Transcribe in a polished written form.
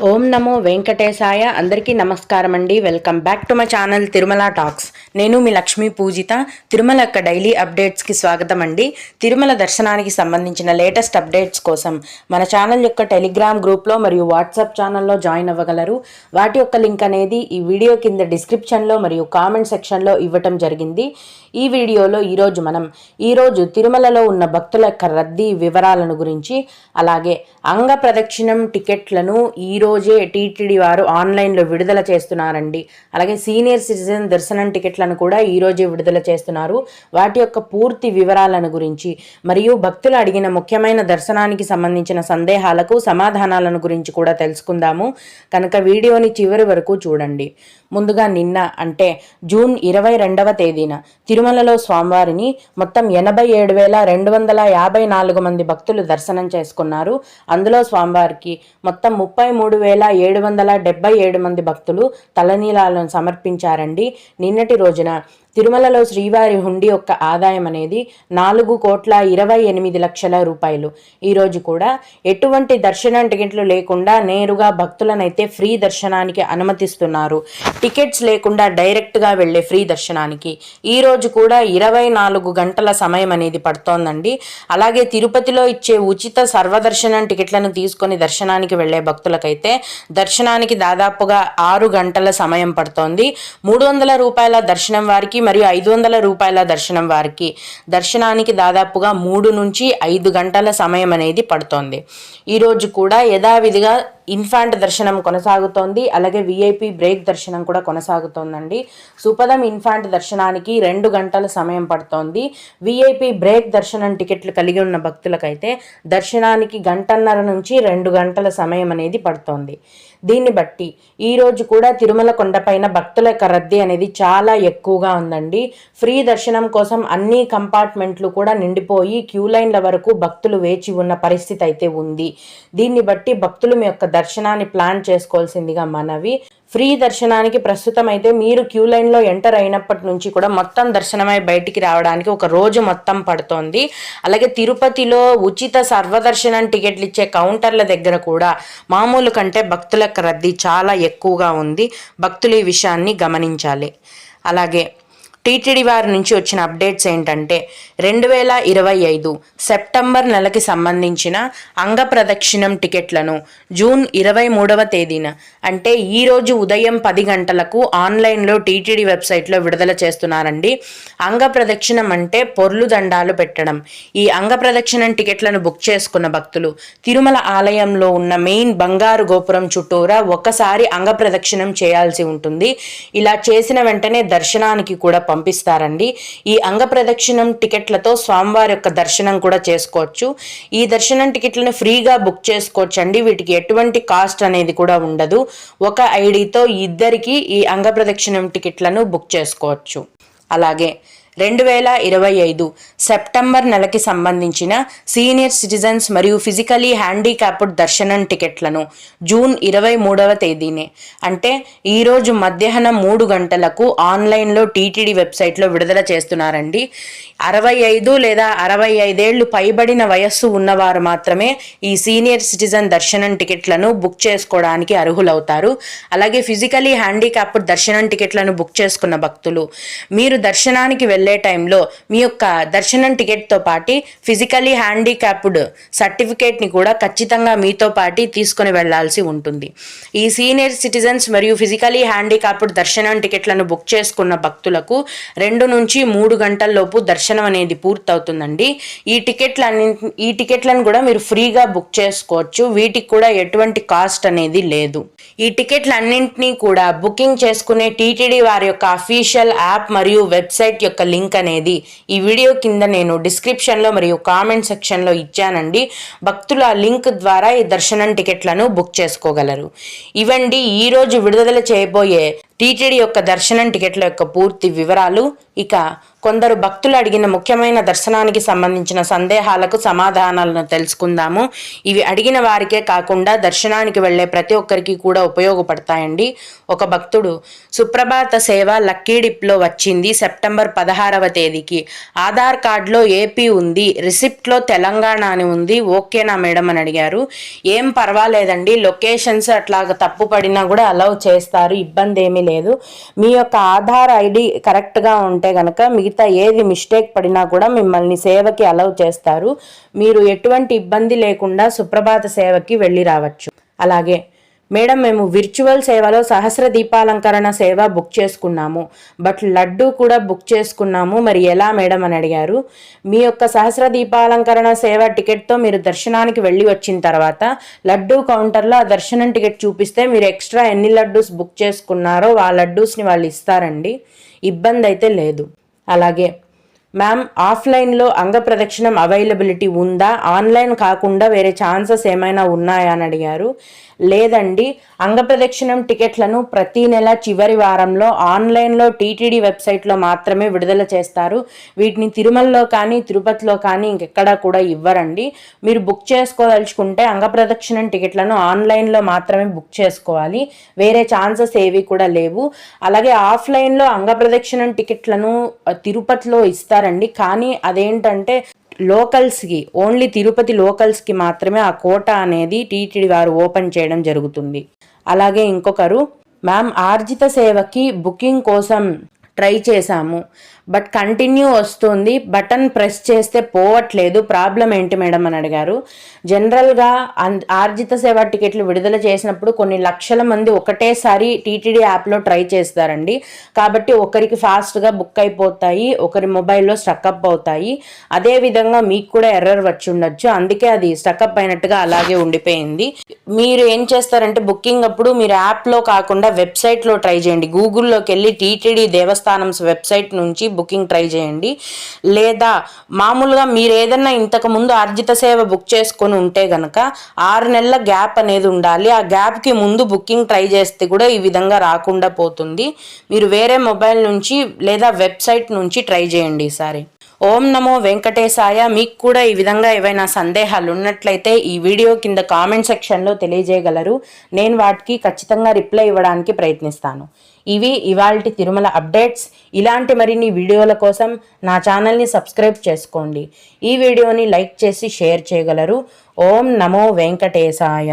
ఓం నమో వెంకటేశాయ. అందరికీ నమస్కారం అండి. Welcome back to my channel Tirumala talks. నేను మీ లక్ష్మీ పూజిత. తిరుమల యొక్క డైలీ అప్డేట్స్కి స్వాగతం అండి. తిరుమల దర్శనానికి సంబంధించిన లేటెస్ట్ అప్డేట్స్ కోసం మన ఛానల్ యొక్క టెలిగ్రామ్ గ్రూప్లో మరియు వాట్సాప్ ఛానల్లో జాయిన్ అవ్వగలరు. వాటి యొక్క లింక్ అనేది ఈ వీడియో కింద డిస్క్రిప్షన్లో మరియు కామెంట్ సెక్షన్లో ఇవ్వటం జరిగింది. ఈ వీడియోలో ఈరోజు తిరుమలలో ఉన్న భక్తుల యొక్క రద్దీ వివరాలను గురించి, అలాగే అంగ ప్రదక్షిణం టికెట్లను ఈరోజే టీటీడీ వారు ఆన్లైన్లో విడుదల చేస్తున్నారండి. అలాగే సీనియర్ సిటిజన్ దర్శనం టికెట్లను కూడా ఈరోజే విడుదల చేస్తున్నారు. వాటి యొక్క పూర్తి వివరాలను గురించి మరియు భక్తులు అడిగిన ముఖ్యమైన దర్శనానికి సంబంధించిన సందేహాలకు సమాధానాలను గురించి కూడా తెలుసుకుందాము. కనుక వీడియోని చివరి వరకు చూడండి. ముందుగా నిన్న అంటే జూన్ 22వ తేదీన తిరుమలలో స్వామివారిని మొత్తం 87,254 మంది భక్తులు దర్శనం చేసుకున్నారు. అందులో స్వామివారికి మొత్తం 33,777 మంది భక్తులు తలనీలాలను సమర్పించారండి. నిన్నటి రోజున తిరుమలలో శ్రీవారి హుండీ యొక్క ఆదాయం అనేది 4,28,00,000 రూపాయలు. ఈరోజు కూడా ఎటువంటి దర్శనం టికెట్లు లేకుండా నేరుగా భక్తులనైతే ఫ్రీ దర్శనానికి అనుమతిస్తున్నారు. టికెట్స్ లేకుండా డైరెక్ట్గా వెళ్ళే ఫ్రీ దర్శనానికి ఈరోజు కూడా 24 గంటల సమయం అనేది పడుతోందండి. అలాగే తిరుపతిలో ఇచ్చే ఉచిత సర్వదర్శనం టికెట్లను తీసుకొని దర్శనానికి వెళ్ళే భక్తులకైతే దర్శనానికి దాదాపుగా 6 గంటల సమయం పడుతోంది. 300 రూపాయల దర్శనం వారికి మరియు 500 రూపాయల దర్శనం వారికి దర్శనానికి దాదాపుగా 3 నుంచి 5 గంటల సమయం అనేది పడుతోంది. ఈరోజు కూడా యథావిధిగా ఇన్ఫాంట్ దర్శనం కొనసాగుతోంది. అలాగే విఐపి బ్రేక్ దర్శనం కూడా కొనసాగుతోందండి. సుపదం ఇన్ఫాంట్ దర్శనానికి 2 గంటల సమయం పడుతోంది. విఐపి బ్రేక్ దర్శనం టికెట్లు కలిగి ఉన్న భక్తులకైతే దర్శనానికి 1.5 నుంచి 2 గంటల సమయం అనేది పడుతోంది. దీన్ని బట్టి ఈరోజు కూడా తిరుమల కొండపైన భక్తుల యొక్క రద్దీ అనేది చాలా ఎక్కువగా ఉందండి. ఫ్రీ దర్శనం కోసం అన్ని కంపార్ట్మెంట్లు కూడా నిండిపోయి క్యూ లైన్ల వరకు భక్తులు వేచి ఉన్న పరిస్థితి అయితే ఉంది. దీన్ని బట్టి భక్తులు మీ యొక్క దర్శనాన్ని ప్లాన్ చేసుకోవాల్సిందిగా మనవి. ఫ్రీ దర్శనానికి ప్రస్తుతం అయితే మీరు క్యూ లైన్లో ఎంటర్ అయినప్పటి నుంచి కూడా మొత్తం దర్శనమై బయటికి రావడానికి ఒక రోజు మొత్తం పడుతోంది. అలాగే తిరుపతిలో ఉచిత సర్వదర్శనం టికెట్లు ఇచ్చే కౌంటర్ల దగ్గర కూడా మామూలు కంటే భక్తుల రద్దీ చాలా ఎక్కువగా ఉంది. భక్తులు ఈ విషయాన్ని గమనించాలి. అలాగే టీటీడీ వారి నుంచి వచ్చిన అప్డేట్స్ ఏంటంటే 2025 సెప్టెంబర్ నెలకి సంబంధించిన అంగ ప్రదక్షిణం టికెట్లను జూన్ 23వ తేదీన అంటే ఈరోజు ఉదయం 10 గంటలకు ఆన్లైన్లో టీటీడీ వెబ్సైట్లో విడుదల చేస్తున్నారండి. అంగ ప్రదక్షిణం అంటే పొర్లు దండాలు పెట్టడం. ఈ అంగ ప్రదక్షిణం టికెట్లను బుక్ చేసుకున్న భక్తులు తిరుమల ఆలయంలో ఉన్న మెయిన్ బంగారు గోపురం చుట్టూరా ఒకసారి అంగ ప్రదక్షిణం చేయాల్సి ఉంటుంది. ఇలా చేసిన వెంటనే దర్శనానికి కూడా పంపిస్తారండి. ఈ అంగ ప్రదక్షిణం టికెట్లతో స్వామివారి యొక్క దర్శనం కూడా చేసుకోవచ్చు. ఈ దర్శనం టికెట్లను ఫ్రీగా బుక్ చేసుకోవచ్చు అండి. వీటికి ఎటువంటి కాస్ట్ అనేది కూడా ఉండదు. ఒక ఐడితో ఇద్దరికి ఈ అంగ ప్రదక్షిణం టికెట్లను బుక్ చేసుకోవచ్చు. అలాగే 2025 సెప్టెంబర్ నెలకి సంబంధించిన సీనియర్ సిటిజన్స్ మరియు ఫిజికలీ హ్యాండిక్యాప్డ్ దర్శనం టికెట్లను జూన్ 23వ తేదీనే అంటే ఈరోజు మధ్యాహ్నం 3 గంటలకు ఆన్లైన్లో టీటీడీ వెబ్సైట్లో విడుదల చేస్తున్నారండి. 65 లేదా 65 ఏళ్లు పైబడిన వయస్సు ఉన్నవారు మాత్రమే ఈ సీనియర్ సిటిజన్ దర్శనం టికెట్లను బుక్ చేసుకోవడానికి అర్హులవుతారు. అలాగే ఫిజికలీ హ్యాండిక్యాప్డ్ దర్శనం టికెట్లను బుక్ చేసుకున్న భక్తులు మీరు దర్శనానికి వెళ్ళే టైంలో మీ యొక్క దర్శనం టికెట్తో పాటు ఫిజికలీ హ్యాండిక్యాప్డ్ సర్టిఫికేట్ని కూడా ఖచ్చితంగా మీతో పాటు తీసుకొని వెళ్లాల్సి ఉంటుంది. ఈ సీనియర్ సిటిజన్స్ మరియు ఫిజికలీ హ్యాండిక్యాప్డ్ దర్శనం టికెట్లను బుక్ చేసుకున్న భక్తులకు 2 నుంచి 3 గంటల్లోపు దర్శనం అనేది పూర్తవుతుందండి. ఈ టికెట్లను కూడా మీరు ఫ్రీగా బుక్ చేసుకోవచ్చు. వీటికి కూడా ఎటువంటి కాస్ట్ అనేది లేదు. ఈ టికెట్లన్నింటినీ కూడా బుకింగ్ చేసుకునే టీటీడీ వారి యొక్క అఫీషియల్ యాప్ మరియు వెబ్సైట్ యొక్క లింక్ అనేది ఈ వీడియో కింద నేను డిస్క్రిప్షన్లో మరియు కామెంట్ సెక్షన్లో ఇచ్చానండి. భక్తులు ఆ లింక్ ద్వారా ఈ దర్శనం టికెట్లను బుక్ చేసుకోగలరు. ఇవండి ఈరోజు విడుదల చేయబోయే టీటీడీ యొక్క దర్శనం టికెట్ల యొక్క పూర్తి వివరాలు, ఇక కొందరు భక్తులు అడిగిన ముఖ్యమైన దర్శనానికి సంబంధించిన సందేహాలకు సమాధానాలను తెలుసుకుందాము. ఇవి అడిగిన వారికే కాకుండా దర్శనానికి వెళ్ళే ప్రతి ఒక్కరికి కూడా ఉపయోగపడతాయండి. ఒక భక్తుడు, సుప్రభాత సేవ లక్కీ డిప్లో వచ్చింది సెప్టెంబర్ 16వ తేదీకి. ఆధార్ కార్డులో ఏపీ ఉంది, రిసిప్ట్లో తెలంగాణ అని ఉంది, ఓకేనా మేడం అని అడిగారు. ఏం పర్వాలేదండి, లొకేషన్స్ అట్లాగ తప్పు పడినా కూడా అలౌ చేస్తారు, ఇబ్బంది ఏమీ లేదు. మీ యొక్క ఆధార్ ఐడి కరెక్ట్గా ఉంటే కనుక మిగతా ఏది మిస్టేక్ పడినా కూడా మిమ్మల్ని సేవకి అలౌ చేస్తారు. మీరు ఎటువంటి ఇబ్బంది లేకుండా సుప్రభాత సేవకి వెళ్ళి రావచ్చు. అలాగే మేడం, మేము విర్చువల్ సేవలో సహస్ర దీపాలంకరణ సేవ బుక్ చేసుకున్నాము, బట్ లడ్డు కూడా బుక్ చేసుకున్నాము, మరి ఎలా మేడం అని అడిగారు. మీ యొక్క సహస్ర దీపాలంకరణ సేవ టికెట్తో మీరు దర్శనానికి వెళ్ళి వచ్చిన తర్వాత లడ్డు కౌంటర్లో ఆ దర్శనం టికెట్ చూపిస్తే మీరు ఎక్స్ట్రా ఎన్ని లడ్డూస్ బుక్ చేసుకున్నారో ఆ లడ్డూస్ని వాళ్ళు ఇస్తారండి, ఇబ్బంది అయితే లేదు. అలాగే మ్యామ్, ఆఫ్లైన్లో అంగప్రదక్షిణం అవైలబిలిటీ ఉందా, ఆన్లైన్ కాకుండా వేరే ఛాన్సెస్ ఏమైనా ఉన్నాయా అని అడిగారు. లేదండి, అంగప్రదక్షిణం టికెట్లను ప్రతి నెల చివరి వారంలో ఆన్లైన్లో టీటీడీ వెబ్సైట్లో మాత్రమే విడుదల చేస్తారు. వీటిని తిరుమలలో కానీ తిరుపతిలో కానీ ఇంకెక్కడా కూడా ఇవ్వరండి. మీరు బుక్ చేసుకోదలుచుకుంటే అంగప్రదక్షిణం టికెట్లను ఆన్లైన్లో మాత్రమే బుక్ చేసుకోవాలి, వేరే ఛాన్సెస్ ఏవి కూడా లేవు. అలాగే ఆఫ్లైన్లో అంగప్రదక్షిణం టికెట్లను తిరుపతిలో ఇస్తారండి, కానీ అదేంటంటే లోకల్స్కి, ఓన్లీ తిరుపతి లోకల్స్కి మాత్రమే ఆ కోట అనేది టీటీడీ వారు ఓపెన్ చేయడం జరుగుతుంది. అలాగే ఇంకొకరు, మ్యామ్ ఆర్జిత సేవకి బుకింగ్ కోసం ట్రై చేశాము, బట్ కంటిన్యూ వస్తుంది, బటన్ ప్రెస్ చేస్తే పోవట్లేదు, ప్రాబ్లం ఏంటి మేడం అని అడిగారు. జనరల్గా ఆర్జిత సేవ టికెట్లు విడుదల చేసినప్పుడు కొన్ని లక్షల మంది ఒకటేసారి టీటీడీ యాప్లో ట్రై చేస్తారండి. కాబట్టి ఒకరికి ఫాస్ట్గా బుక్ అయిపోతాయి, ఒకరి మొబైల్లో స్టక్అప్ అవుతాయి. అదేవిధంగా మీకు కూడా ఎర్రర్ వచ్చి ఉండొచ్చు, అందుకే అది స్టక్అప్ అయినట్టుగా అలాగే ఉండిపోయింది. మీరు ఏం చేస్తారంటే బుకింగ్ అప్పుడు మీరు యాప్లో కాకుండా వెబ్సైట్లో ట్రై చేయండి. గూగుల్లోకి వెళ్ళి టీటీడీ దేవస్థానం వెబ్సైట్ నుంచి బుకింగ్ ట్రై చేయండి. లేదా మామూలుగా మీరు ఏదన్నా ఇంతకు ముందు ఆర్జిత సేవ బుక్ చేసుకొని ఉంటే గనక 6 నెలల గ్యాప్ అనేది ఉండాలి. ఆ గ్యాప్కి ముందు బుకింగ్ ట్రై చేస్తే కూడా ఈ విధంగా రాకుండా పోతుంది. మీరు వేరే మొబైల్ నుంచి లేదా వెబ్సైట్ నుంచి ట్రై చేయండి ఈసారి. ఓం నమో వెంకటేశాయ. మీకు కూడా ఈ విధంగా ఏవైనా సందేహాలు ఉన్నట్లయితే ఈ వీడియో కింద కామెంట్ సెక్షన్లో తెలియజేయగలరు. నేను వాటికి ఖచ్చితంగా రిప్లై ఇవ్వడానికి ప్రయత్నిస్తాను. ఇవి ఇవాల్టి తిరుమల అప్డేట్స్. ఇలాంటి మరిన్ని వీడియోల కోసం నా ఛానల్ని సబ్స్క్రైబ్ చేసుకోండి. ఈ వీడియోని లైక్ చేసి షేర్ చేయగలరు. ఓం నమో వెంకటేశాయ.